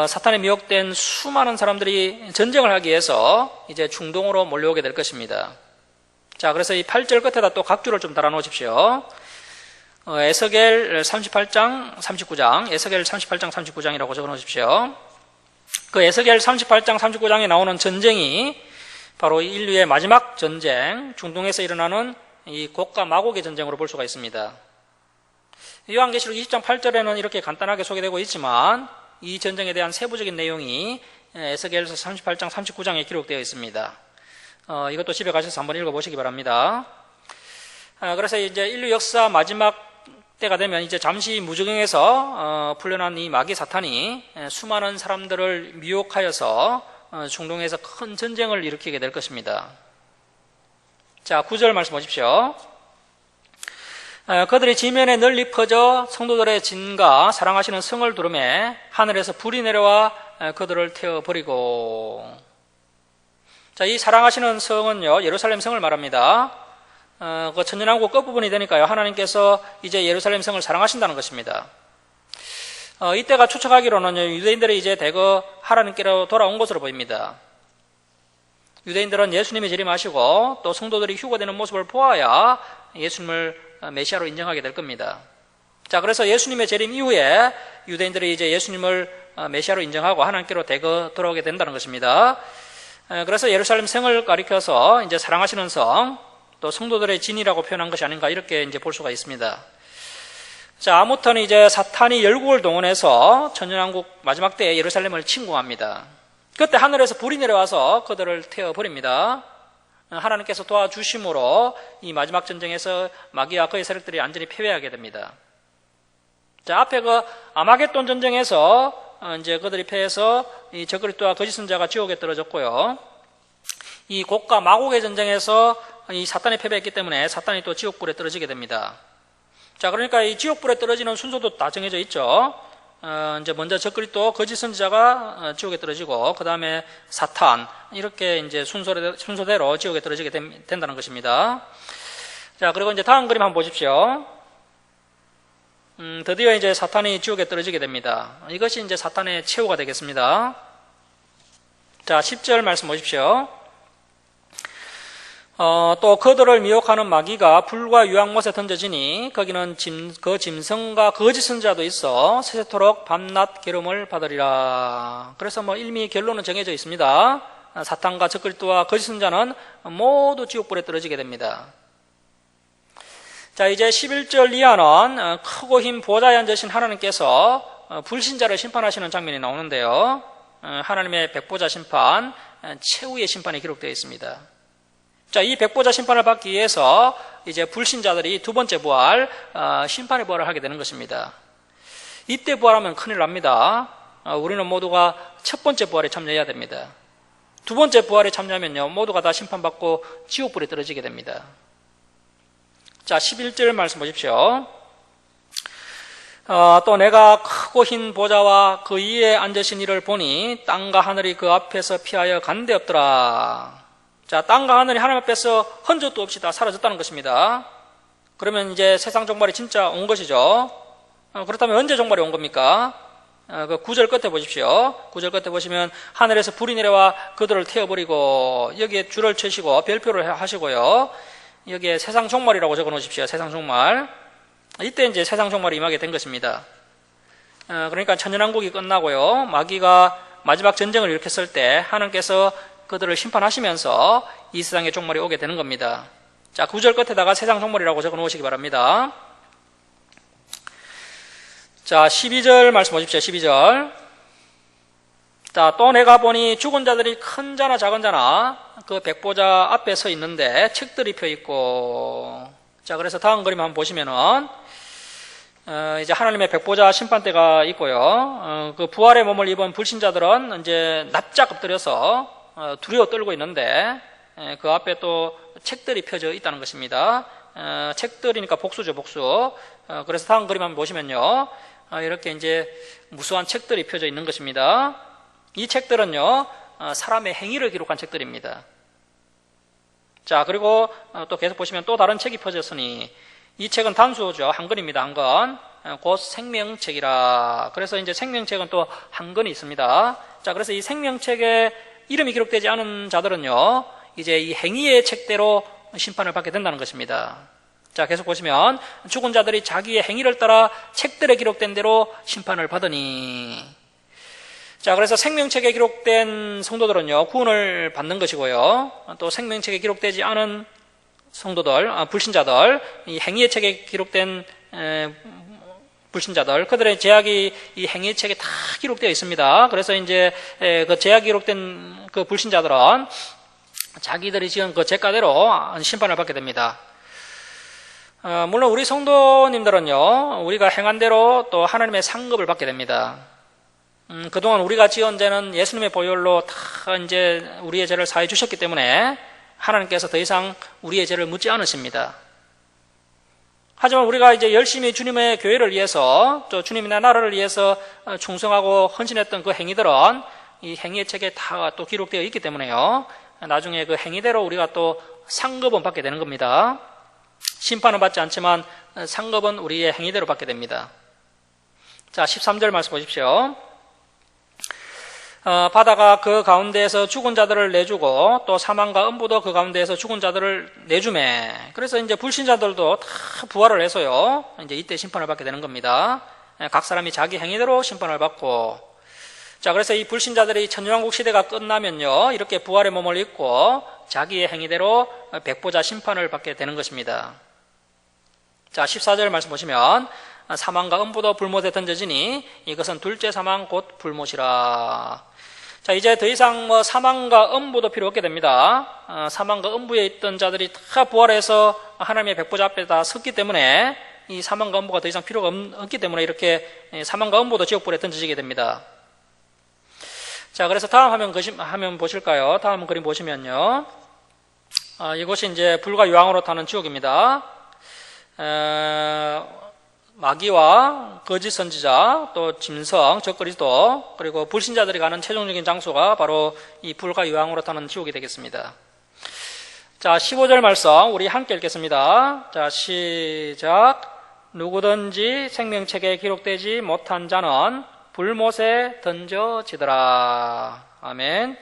[SPEAKER 1] 사탄에 미혹된 수많은 사람들이 전쟁을 하기 위해서 이제 중동으로 몰려오게 될 것입니다. 자, 그래서 이 8절 끝에다 또 각주를 좀 달아 놓으십시오. 에스겔 38장 39장, 에스겔 38장 39장이라고 적어 놓으십시오. 그 에스겔 38장 39장에 나오는 전쟁이 바로 인류의 마지막 전쟁, 중동에서 일어나는 이 곡과 마곡의 전쟁으로 볼 수가 있습니다. 요한계시록 20장 8절에는 이렇게 간단하게 소개되고 있지만 이 전쟁에 대한 세부적인 내용이 에스겔서 38장 39장에 기록되어 있습니다. 이것도 집에 가셔서 한번 읽어보시기 바랍니다. 그래서 이제 인류 역사 마지막 때가 되면 이제 잠시 무적응에서 풀려난 이 마귀 사탄이 수많은 사람들을 미혹하여서 중동에서 큰 전쟁을 일으키게 될 것입니다. 자, 9절 말씀 보십시오. 그들이 지면에 널리 퍼져 성도들의 진과 사랑하시는 성을 두르매 하늘에서 불이 내려와 그들을 태워버리고. 자, 이 사랑하시는 성은요, 예루살렘 성을 말합니다. 그 천년왕국 끝부분이 되니까요, 하나님께서 이제 예루살렘 성을 사랑하신다는 것입니다. 이때가 추측하기로는 유대인들이 이제 대거 하나님께로 돌아온 것으로 보입니다. 유대인들은 예수님이 재림하시고 또 성도들이 휴거되는 모습을 보아야 예수님을 메시아로 인정하게 될 겁니다. 자, 그래서 예수님의 재림 이후에 유대인들이 이제 예수님을 메시아로 인정하고 하나님께로 대거 돌아오게 된다는 것입니다. 그래서 예루살렘 성을 가리켜서 이제 사랑하시는 성, 또 성도들의 진이라고 표현한 것이 아닌가 이렇게 이제 볼 수가 있습니다. 자, 아무튼 이제 사탄이 열국을 동원해서 천년왕국 마지막 때에 예루살렘을 침공합니다. 그때 하늘에서 불이 내려와서 그들을 태워버립니다. 하나님께서 도와주심으로 이 마지막 전쟁에서 마귀와 그의 세력들이 완전히 패배하게 됩니다. 자, 앞에 그 아마겟돈 전쟁에서 이제 그들이 패해서 이 적그리스도와 거짓 선자가 지옥에 떨어졌고요. 이 곡과 마곡의 전쟁에서 이 사탄이 패배했기 때문에 사탄이 또 지옥불에 떨어지게 됩니다. 자, 그러니까 이 지옥불에 떨어지는 순서도 다 정해져 있죠. 이제 먼저 적그리스도 거짓 선지자가 지옥에 떨어지고 그 다음에 사탄 이렇게 이제 순서대로 지옥에 떨어지게 된다는 것입니다. 자, 그리고 이제 다음 그림 한번 보십시오. 드디어 이제 사탄이 지옥에 떨어지게 됩니다. 이것이 이제 사탄의 최후가 되겠습니다. 자, 10절 말씀 보십시오. 또 그들을 미혹하는 마귀가 불과 유황못에 던져지니 거기는 그 짐승과 거짓 선지자도 있어 세세토록 밤낮 기름을 받으리라. 그래서 일미 결론은 정해져 있습니다. 사탄과 적그리스도와 거짓 선지자는 모두 지옥불에 떨어지게 됩니다. 자, 이제 11절 이하는 크고 힘 보좌에 앉으신 하나님께서 불신자를 심판하시는 장면이 나오는데요. 하나님의 백보자 심판, 최후의 심판이 기록되어 있습니다. 자, 이 백보자 심판을 받기 위해서 이제 불신자들이 두 번째 부활, 심판의 부활을 하게 되는 것입니다. 이때 부활하면 큰일 납니다. 우리는 모두가 첫 번째 부활에 참여해야 됩니다. 두 번째 부활에 참여하면요, 모두가 다 심판받고 지옥불에 떨어지게 됩니다. 자, 11절 말씀 보십시오. 또 내가 크고 흰 보좌와 그 위에 앉으신 이를 보니 땅과 하늘이 그 앞에서 피하여 간 데 없더라. 자, 땅과 하늘이 하나님 앞에서 흔적도 없이 다 사라졌다는 것입니다. 그러면 이제 세상 종말이 진짜 온 것이죠. 그렇다면 언제 종말이 온 겁니까? 그 9절 끝에 보십시오. 9절 끝에 보시면 하늘에서 불이 내려와 그들을 태워버리고 여기에 줄을 쳐시고 별표를 하시고요. 여기에 세상 종말이라고 적어 놓으십시오. 세상 종말. 이때 이제 세상 종말이 임하게 된 것입니다. 그러니까 천년왕국이 끝나고요, 마귀가 마지막 전쟁을 일으켰을 때 하나님께서 그들을 심판하시면서 이 세상의 종말이 오게 되는 겁니다. 자, 9절 끝에다가 세상 종말이라고 적어 놓으시기 바랍니다. 자, 12절 말씀 보십시오. 12절. 자, 또 내가 보니 죽은 자들이 큰 자나 작은 자나 그 백보자 앞에 서 있는데 책들이 펴 있고. 자, 그래서 다음 그림 한번 보시면은 이제 하나님의 백보자 심판대가 있고요. 그 부활의 몸을 입은 불신자들은 이제 납작 엎드려서 두려워 떨고 있는데 그 앞에 또 책들이 펴져 있다는 것입니다. 책들이니까 복수죠, 복수. 그래서 다음 그림 한번 보시면요, 이렇게 이제 무수한 책들이 펴져 있는 것입니다. 이 책들은요, 사람의 행위를 기록한 책들입니다. 자, 그리고 또 계속 보시면 또 다른 책이 펴졌으니 이 책은 단수죠. 한 권입니다. 한 권. 곧 생명책이라. 그래서 이제 생명책은 또 한 권이 있습니다. 자, 그래서 이 생명책에 이름이 기록되지 않은 자들은요, 이제 이 행위의 책대로 심판을 받게 된다는 것입니다. 자, 계속 보시면 죽은 자들이 자기의 행위를 따라 책들에 기록된 대로 심판을 받으니. 자, 그래서 생명책에 기록된 성도들은요, 구원을 받는 것이고요, 또 생명책에 기록되지 않은 성도들, 불신자들, 이 행위의 책에 기록된 불신자들, 그들의 제약이 이 행위의 책에 다 기록되어 있습니다. 그래서 이제 그 제약이 기록된 그 불신자들은 자기들이 지은 그 죄가대로 심판을 받게 됩니다. 물론 우리 성도님들은요, 우리가 행한 대로 또 하나님의 상급을 받게 됩니다. 그동안 우리가 지은 죄는 예수님의 보혈로 다 이제 우리의 죄를 사해 주셨기 때문에 하나님께서 더 이상 우리의 죄를 묻지 않으십니다. 하지만 우리가 이제 열심히 주님의 교회를 위해서, 또 주님이나 나라를 위해서 충성하고 헌신했던 그 행위들은 이 행위의 책에 다 또 기록되어 있기 때문에요, 나중에 그 행위대로 우리가 또 상급은 받게 되는 겁니다. 심판은 받지 않지만 상급은 우리의 행위대로 받게 됩니다. 자, 13절 말씀 보십시오. 바다가 그 가운데에서 죽은 자들을 내주고 또 사망과 음부도 그 가운데에서 죽은 자들을 내주매. 그래서 이제 불신자들도 다 부활을 해서요, 이제 이때 심판을 받게 되는 겁니다. 각 사람이 자기 행위대로 심판을 받고. 자, 그래서 이 불신자들이 천년왕국 시대가 끝나면요, 이렇게 부활의 몸을 입고 자기의 행위대로 백보자 심판을 받게 되는 것입니다. 자, 14절 말씀 보시면 사망과 음부도 불못에 던져지니 이것은 둘째 사망 곧 불못이라. 자, 이제 더 이상 사망과 음부도 필요 없게 됩니다. 사망과 음부에 있던 자들이 다 부활해서 하나님의 백보자 앞에 다 섰기 때문에 이 사망과 음부가 더 이상 필요가 없기 때문에 이렇게 사망과 음부도 지옥불에 던져지게 됩니다. 자, 그래서 다음 화면 보실까요? 다음 그림 보시면요, 이곳이 이제 불과 유황으로 타는 지옥입니다. 마귀와 거짓 선지자, 또 짐승, 적그리스도, 그리고 불신자들이 가는 최종적인 장소가 바로 이 불과 유황으로 타는 지옥이 되겠습니다. 자, 15절 말씀 우리 함께 읽겠습니다. 자, 시작. 누구든지 생명책에 기록되지 못한 자는 불못에 던져지더라. 아멘.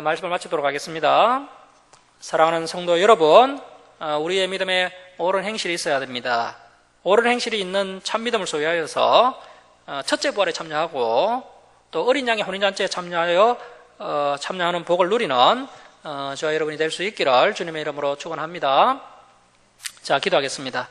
[SPEAKER 1] 말씀을 마치도록 하겠습니다. 사랑하는 성도 여러분, 우리의 믿음에 옳은 행실이 있어야 됩니다. 옳은 행실이 있는 참믿음을 소유하여서 첫째 부활에 참여하고 또 어린 양의 혼인잔치에 참여하는 복을 누리는 저와 여러분이 될 수 있기를 주님의 이름으로 축원합니다. 자, 기도하겠습니다.